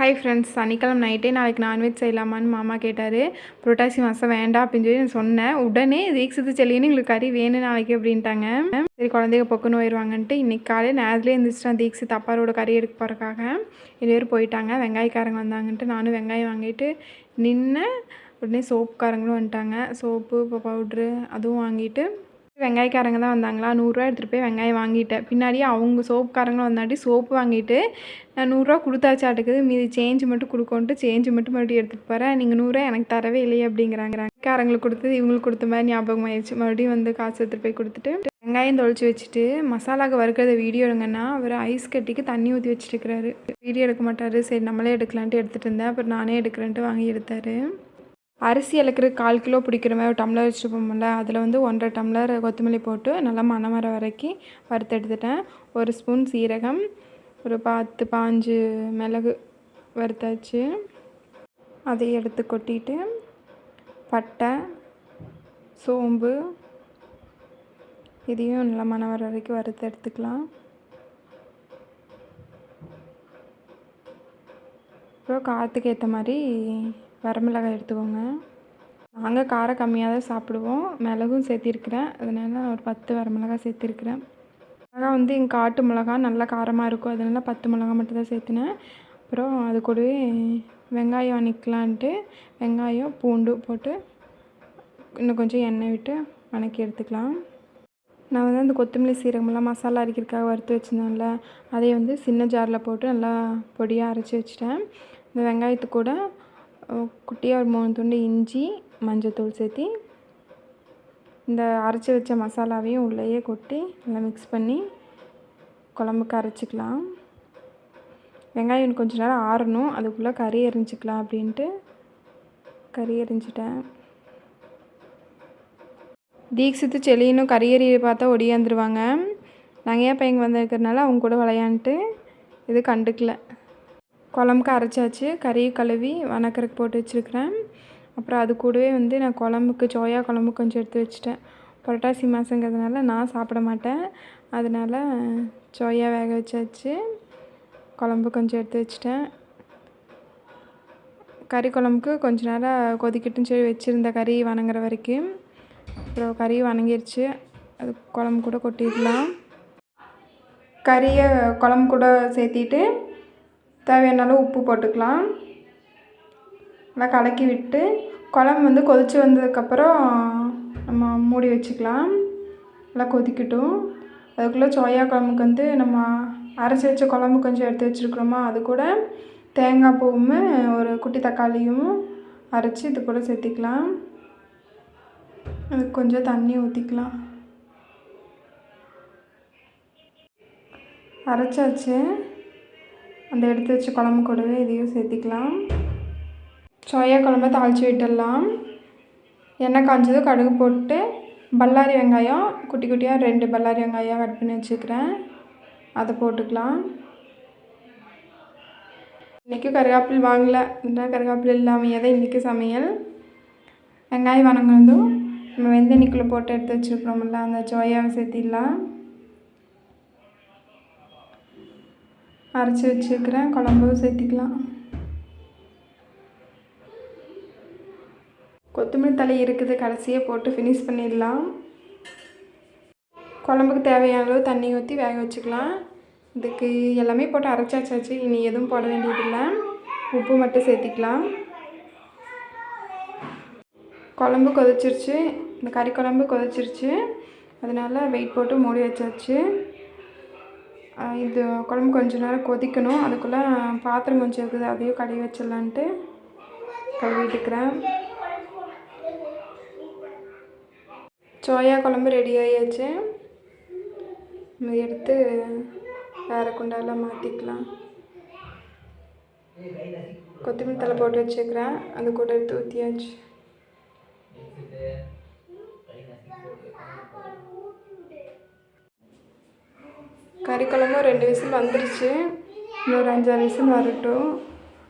Hi friends, சனிக்கிழமை நைட்டே நாளைக்கு நான்வெஜ் செய்யலாமான்னு மாமா கேட்டார். புரட்டாசி மாதம் வேண்டாம் அப்படின்னு சொல்லி நான் சொன்னேன். உடனே தீக்ஷித்து செல்லின்னு எங்களுக்கு கறி வேணும் நாளைக்கு அப்படின்ட்டாங்க. சரி, குழந்தைங்க பொக்குன்னு போயிடுவாங்கன்ட்டு இன்றைக்கி காலையில் நேரத்துலேயே எழுந்திரிச்சிட்டான் தீக்ஷித் அப்பாரோட கறி எடுக்க போகிறக்காக. 7 பேர் போயிட்டாங்க. வெங்காயக்காரங்க வந்தாங்கன்ட்டு நானும் வெங்காயம் வாங்கிட்டு நின்று உடனே சோப்புக்காரங்களும் வந்துட்டாங்க. சோப்பு பவுட்ரு அதுவும் வாங்கிட்டு வெங்காயக்காரங்க தான் வந்தாங்களா, 100 எடுத்துகிட்டு போய் வெங்காயம் வாங்கிட்டேன். பின்னாடியே அவங்க சோப்புக்காரங்களும் வந்தாட்டி சோப்பு வாங்கிட்டு நான் 100 கொடுத்தாச்சாட்டுக்குது. மீதி சேஞ்சு மட்டும் கொடுக்கோன்ட்டு சேஞ்சு மட்டும் மறுபடியும் எடுத்துகிட்டு போகிறேன். நீங்கள் 100 எனக்கு தரவே இல்லையே அப்படிங்கிறாங்க. காரங்களுக்கு கொடுத்தது இவங்களுக்கு கொடுத்த மாதிரி ஞாபகம் ஆயிடுச்சு. மறுபடியும் காசு எடுத்துகிட்டு போய் கொடுத்துட்டு வெங்காயம் தொளிச்சு வச்சுட்டு மசாலாவுக்கு வறுக்கிறத வீடியோ எடுங்கன்னா அவர் ஐஸ் கட்டிக்கு தண்ணி ஊற்றி வச்சுருக்கிறாரு. வீடியோ எடுக்க மாட்டார். சரி நம்மளே எடுக்கலான்ட்டு எடுத்துகிட்டு இருந்தேன். அப்புறம் நானே எடுக்கிறேன்ட்டு வாங்கி எடுத்தார். அரிசி இலக்கிற 1/4 கிலோ பிடிக்கிற மாதிரி ஒரு டம்ளர் வச்சுட்டு போகல, அதில் 1.5 டம்ளர் கொத்தமல்லி போட்டு நல்லா மணம் வர வரைக்கும் வறுத்து எடுத்துட்டேன். 1 ஸ்பூன் சீரகம், ஒரு 10-15 மிளகு வறுத்தாச்சு. அதை எடுத்து கொட்டிட்டு பட்டை, சோம்பு இதையும் நல்லா மணம் வர வரைக்கும் வறுத்து எடுத்துக்கலாம். அப்புறம் காரத்துக்கு ஏற்ற மாதிரி வரமிளகாய் எடுத்துக்கோங்க. நாங்கள் காரம் கம்மியாக தான் சாப்பிடுவோம். மிளகும் சேர்த்திருக்கிறேன். அதனால ஒரு 10 வரமிளகாய் சேர்த்திருக்கிறேன். மிளகா எங்கள் காட்டு மிளகா நல்லா காரமாக இருக்கும். அதனால 10 மிளகா மட்டும் தான் சேர்த்துனேன். அப்புறம் அது கூடவே வெங்காயம் வதக்கலான்ட்டு வெங்காயம் பூண்டு போட்டு இன்னும் கொஞ்சம் எண்ணெய் விட்டு வதக்கி எடுத்துக்கலாம். நான் அந்த கொத்தமல்லி சீரகமெல்லாம் மசாலா அரைக்கிறதுக்காக வறுத்து வச்சுருந்தேன்ல, அதை சின்ன ஜாரில் போட்டு நல்லா பொடியாக அரைச்சி வச்சுட்டேன். இந்த வெங்காயத்து கூட குட்டியாக ஒரு 3 துண்டு இஞ்சி, மஞ்சத்தூள் சேர்த்தி இந்த அரைச்சி வச்ச மசாலாவையும் உள்ளேயே கொட்டி நல்லா மிக்ஸ் பண்ணி குழம்புக்கு அரைச்சிக்கலாம். வெங்காயம் கொஞ்சம் நேரம் ஆறணும், அதுக்குள்ளே கறி எரிஞ்சிக்கலாம் அப்படின்ட்டு கறி எரிஞ்சிட்டேன். தீக்ஷித்து செலினும் கறி எறியை பார்த்தா ஒடியாந்துருவாங்க. நகையா பையங்க வந்திருக்கிறதுனால அவங்க கூட விளையாண்டுட்டு இது கண்டுக்கல. குழம்புக்கு அரைச்சாச்சு. கறி கழுவி வணக்கறக்கு போட்டு வச்சுருக்கிறேன். அப்புறம் அது கூடவே நான் குழம்புக்கு சோயா குழம்பு கொஞ்சம் எடுத்து வச்சுட்டேன். புரட்டாசி மாதங்கிறதுனால நான் சாப்பிட மாட்டேன். அதனால் சோயா வேக வச்சாச்சு. குழம்பு கொஞ்சம் எடுத்து வச்சுட்டேன். கறி குழம்புக்கு கொஞ்சம் நேரம் கொதிக்கட்டுன்னு சொல்லி வச்சுருந்த கறி வணங்குற வரைக்கும். அப்புறம் கறி வணங்கிருச்சு. அது குழம்பு கூட கொட்டிடலாம். கறியை குழம்பு கூட சேர்த்திட்டு தேவையான உப்பு போட்டுக்கலாம். நல்லா கலக்கி விட்டு குழம்பு கொதித்து வந்ததுக்கப்புறம் நம்ம மூடி வச்சுக்கலாம். நல்லா கொதிக்கட்டும். அதுக்குள்ளே சோயா குழம்புக்கு நம்ம அரைச்சி வச்ச குழம்பு கொஞ்சம் எடுத்து வச்சுருக்குறோமா, அது கூட தேங்காய் பூவும் ஒரு குட்டி தக்காளியும் அரைச்சி இது கூட சேர்த்திக்கலாம். அதுக்கு கொஞ்சம் தண்ணி ஊற்றிக்கலாம். அரைச்சாச்சு. அந்த எடுத்து வச்ச குழம்பு கூடவே இதையும் சேர்த்திக்கலாம். சோயா குழம்பை தாளித்து விட்டுடலாம். எண்ணெய் காய்ஞ்சதும் கடுகு போட்டு பல்லாரி வெங்காயம் குட்டி குட்டியாக 2 பல்லாரி வெங்காயம் கட் பண்ணி வச்சுக்கிறேன், அதை போட்டுக்கலாம். இன்றைக்கி கருவேப்பிலை வாங்கலை, கருவேப்பிலை இல்லாமையே தான் இன்றைக்கி சமையல். வெங்காயம் வதங்கினதும் நம்ம வெந்தண்ணிக்குள்ளே போட்டு எடுத்து வச்சுருக்குறோம்ல அந்த சோயாவை சேர்த்திடலாம். அரைச்சி வச்சுருக்கிறேன் குழம்பும் சேர்த்திக்கலாம். கொத்தமல்லி தழை இருக்குது, கடைசியாக போட்டு ஃபினிஷ் பண்ணிடலாம். குழம்புக்கு தேவையான அளவு தண்ணி ஊற்றி வேக வச்சுக்கலாம். இதுக்கு எல்லாமே போட்டு அரைச்சாச்சாச்சு. இனி எதுவும் போட வேண்டியதில்லை. உப்பு மட்டும் சேர்த்திக்கலாம். குழம்பு கொதிச்சிருச்சு. இந்த கறி குழம்பு கொதிச்சிருச்சு. அதனால் வெயிட் போட்டு மூடி வச்சாச்சு. இது குழம்பு கொஞ்சம் நேரம் கொதிக்கணும். அதுக்குள்ளே பாத்திரம் கொஞ்சம் இருக்குது, அதையும் கழுவி வச்சிடலான்ட்டு கழுவிட்டுக்கிறேன். சோயா குழம்பு ரெடி ஆகியாச்சு. நம்ம எடுத்து வேறு குண்டாலாம் மாற்றிக்கலாம். கொத்தமல்லி தழை போட்டு வச்சுக்கிறேன், அது கூட எடுத்து ஊற்றியாச்சு. கறி குழம்பும் 2 விசில் வந்துருச்சு. இன்னொரு 5-6 விசில் வரட்டும்.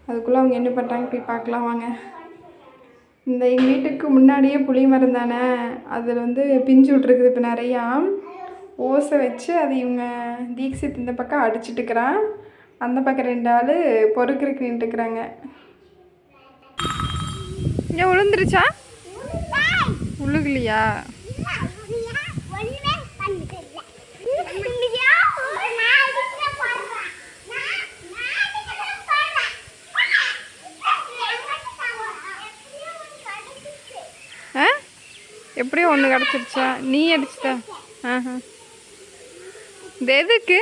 அதுக்குள்ளே அவங்க என்ன பண்ணுறாங்க போய் பார்க்கலாம் வாங்க. எங்கள் வீட்டுக்கு முன்னாடியே புளி மரம் தானே, அதில் பிஞ்சு விட்ருக்குது. இப்போ நிறையா ஓசை வச்சு அது இவங்க தீக்ஷித் இந்த பக்கம் அடிச்சிட்டுக்கிறான். அந்த பக்கம் 2 ஆள் பொறுக்கிறதுக்கு நின்றுக்கிறாங்க. ஏன் விழுந்துருச்சா? விழுகலையா? எப்படியோ ஒன்று கிடச்சிருச்சா? நீ அடிச்சிட்ட? இது எதுக்கு?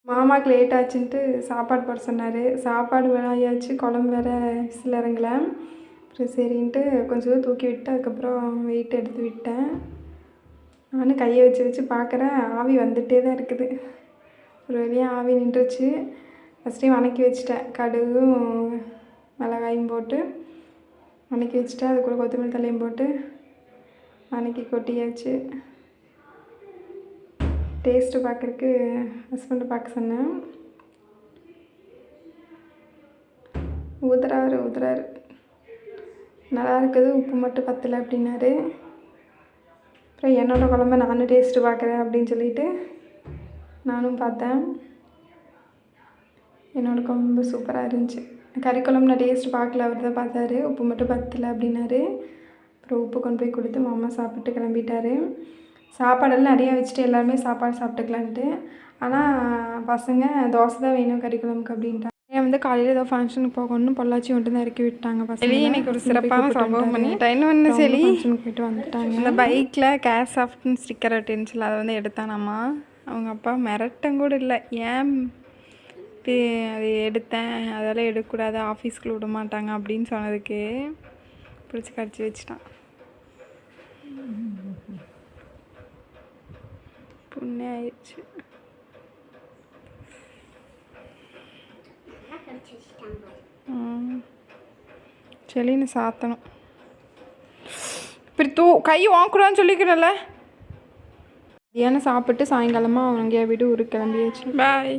மாமாவுக்கு லேட் ஆச்சுன்ட்டு சாப்பாடு போட சொன்னார். சாப்பாடு ஆயாச்சு, குழம்பு வேறு விசில் இறங்கலை. அப்புறம் சரின்ட்டு கொஞ்சம் தூக்கி விட்டு அதுக்கப்புறம் வெயிட் எடுத்து விட்டேன். நானும் கையை வச்சு வச்சு பார்க்குறேன், ஆவி வந்துகிட்டே தான் இருக்குது. ஒரு வழியாக ஆவி நின்றுச்சு. ஃபஸ்ட்டு வணக்கி வச்சுட்டேன். கடுகும் மிளகாயும் போட்டு வணக்கி வச்சுட்டேன். அது கூட கொத்தமல்லி தலையும் போட்டு வணக்கி கொட்டியாச்சு. டேஸ்ட்டு பார்க்குறக்கு ஹஸ்பண்டை பார்க்க சொன்னேன். ஊதுறாரு நல்லா இருக்குது, உப்பு மட்டும் பத்தலை அப்படின்னாரு. அப்புறம் என்னோடய குழம்ப நானும் டேஸ்ட்டு பார்க்குறேன் அப்படின்னு சொல்லிவிட்டு நானும் பார்த்தேன். என்னோடய குழம்பு சூப்பராக இருந்துச்சு. கறி குழம்பு நான் டேஸ்ட்டு பார்க்கல, அவர் தான் பார்த்தாரு. உப்பு மட்டும் பத்தலை அப்படின்னாரு. அப்புறம் உப்பு கொண்டு போய் கொடுத்து மாமா சாப்பிட்டு கிளம்பிட்டாரு. சாப்பாடெல்லாம் நிறையா வச்சுட்டு எல்லாருமே சாப்பாடு சாப்பிட்டுக்கலான்ட்டு. ஆனால் பசங்க தோசை தான் வேணும் கறி குழம்புக்கு அப்படின்ட்டாங்க. வந்து காலையில் ஏதோ ஃபங்க்ஷனுக்கு போகணும்னு பொள்ளாச்சி மட்டும் தான் இறக்கி விட்டாங்க பசங்க. இன்றைக்கி ஒரு சிறப்பான சம்பவம் பண்ணிட்டேன். இன்னொன்று சரி ஃபங்க்ஷனுக்கு போய்ட்டு வந்துட்டாங்க. இந்த பைக்கில் கேஸ் சாஃப்ட்னு ஸ்டிக்கர் ஒட்டிருந்துச்சுல, அதை வந்து எடுத்தானாம்மா. அவங்க அப்பா மிரட்டம் கூட இல்லை, ஏன் அது எடுத்தேன், அதெல்லாம் எடுக்கக்கூடாது, ஆஃபீஸ்க்குள்ள விட மாட்டாங்க அப்படின்னு சொன்னதுக்கு பிடிச்சி கடிச்சு வச்சுட்டான். புண்ணே ஆயிடுச்சு. செலின்னு சாத்தணும். இப்படி கை வாங்கக்கூடாதுன்னு சொல்லிக்கிறேன்ல. மதியானம் சாப்பிட்டு சாயங்காலமாக அவங்க வீடு ஊருக்கு கிளம்பியாச்சு. பாய்.